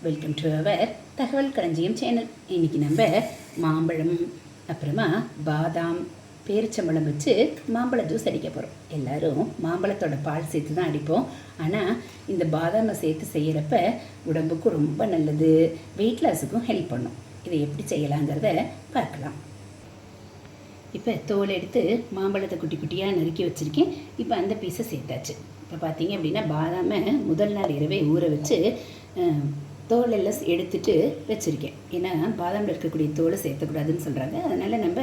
Welcome to our தகவல் களஞ்சியம் channel. இன்றைக்கி நம்ம மாம்பழம் அப்புறமா பாதாம் பேரிச்சம்பழம் வச்சு மாம்பழ ஜூஸ் அடிக்க போகிறோம். எல்லோரும் மாம்பழத்தோட பால் சேர்த்து தான் அடிப்போம். ஆனால் இந்த பாதாமை சேர்த்து செய்கிறப்ப உடம்புக்கும் ரொம்ப நல்லது, வெயிட் லாஸுக்கும் ஹெல்ப் பண்ணும். இதை எப்படி செய்யலாங்கிறத பார்க்கலாம். இப்போ தோல் எடுத்து மாம்பழத்தை குட்டி குட்டியாக நறுக்கி வச்சுருக்கேன். இப்போ அந்த பீஸை சேர்த்தாச்சு. இப்போ பார்த்தீங்க அப்படின்னா பாதாமை முதல் நாள் இரவே ஊற வச்சு தோலெல்லாம் எடுத்துட்டு வச்சுருக்கேன். ஏன்னா பாதாமில் இருக்கக்கூடிய தோலை சேர்த்தக்கூடாதுன்னு சொல்கிறாங்க. அதனால் நம்ம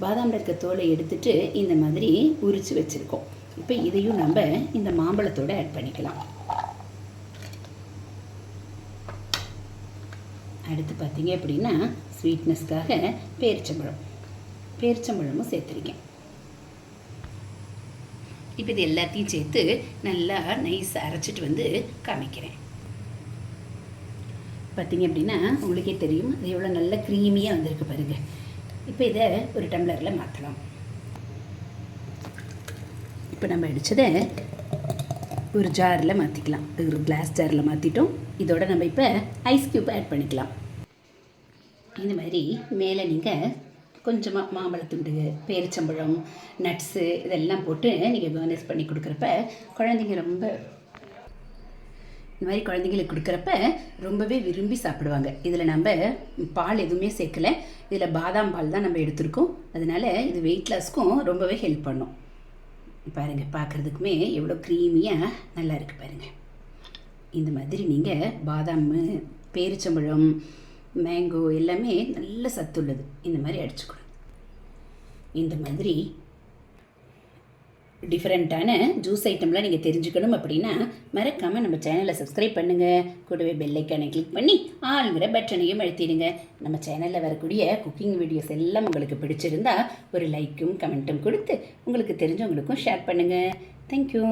பாதாமில் இருக்க தோலை எடுத்துட்டு இந்த மாதிரி உரித்து வச்சுருக்கோம். இப்போ இதையும் நம்ம இந்த மாம்பழத்தோடு ஆட் பண்ணிக்கலாம். அடுத்து பார்த்தீங்க அப்படின்னா ஸ்வீட்னஸ்க்காக பேரிச்சம்பழமும் சேர்த்துருக்கேன். இப்போ இது எல்லாத்தையும் சேர்த்து நல்லா நைஸாக அரைச்சிட்டு வந்து காமிக்கிறேன். பார்த்திங்க அப்படின்னா உங்களுக்கே தெரியும் அது எவ்வளோ நல்ல க்ரீமியாக வந்திருக்கு பாருங்கள். இப்போ இதை ஒரு டம்ளரில் மாற்றலாம். இப்போ நம்ம அடித்ததை ஒரு ஜாரில் மாற்றிக்கலாம். ஒரு கிளாஸ் ஜாரில் மாற்றிட்டோம். இதோட நம்ம இப்போ ஐஸ் க்யூப் ஆட் பண்ணிக்கலாம். இந்த மாதிரி மேலே நீங்கள் கொஞ்சமாக மாம்பழத்துண்டு, பேரிச்சம்பழம், நட்ஸு இதெல்லாம் போட்டு நீங்கள் கார்னிஷ் பண்ணி கொடுக்குறப்ப குழந்தைங்க இந்த மாதிரி குழந்தைங்களுக்கு கொடுக்குறப்ப ரொம்பவே விரும்பி சாப்பிடுவாங்க. இதில் நம்ம பால் எதுவுமே சேர்க்கலை. இதில் பாதாம் பால் தான் நம்ம எடுத்துருக்கோம். அதனால் இது வெயிட் லாஸ்க்கும் ரொம்பவே ஹெல்ப் பண்ணும். பாருங்கள், பார்க்குறதுக்குமே எவ்வளோ க்ரீமியாக நல்லா இருக்குது பாருங்கள். இந்த மாதிரி நீங்கள் பாதாம், பேரிச்சம்பழம், மேங்கோ எல்லாமே நல்ல சத்து உள்ளது. இந்த மாதிரி அடிச்சுக்கணும். இந்த மாதிரி டிஃப்ரெண்ட்டான ஜூஸ் ஐட்டம்லாம் நீங்கள் தெரிஞ்சுக்கணும் அப்படின்னா மறக்காமல் நம்ம சேனலை சப்ஸ்கிரைப் பண்ணுங்கள். கூடவே பெல் ஐக்கானை கிளிக் பண்ணி ஆளுங்கிற பட்டனையும் அழுத்திடுங்க. நம்ம சேனலில் வரக்கூடிய குக்கிங் வீடியோஸ் எல்லாம் உங்களுக்கு பிடிச்சிருந்தா ஒரு லைக்கும் கமெண்ட்டும் கொடுத்து உங்களுக்கு தெரிஞ்சவங்களுக்கும் ஷேர் பண்ணுங்கள். தேங்க்யூ.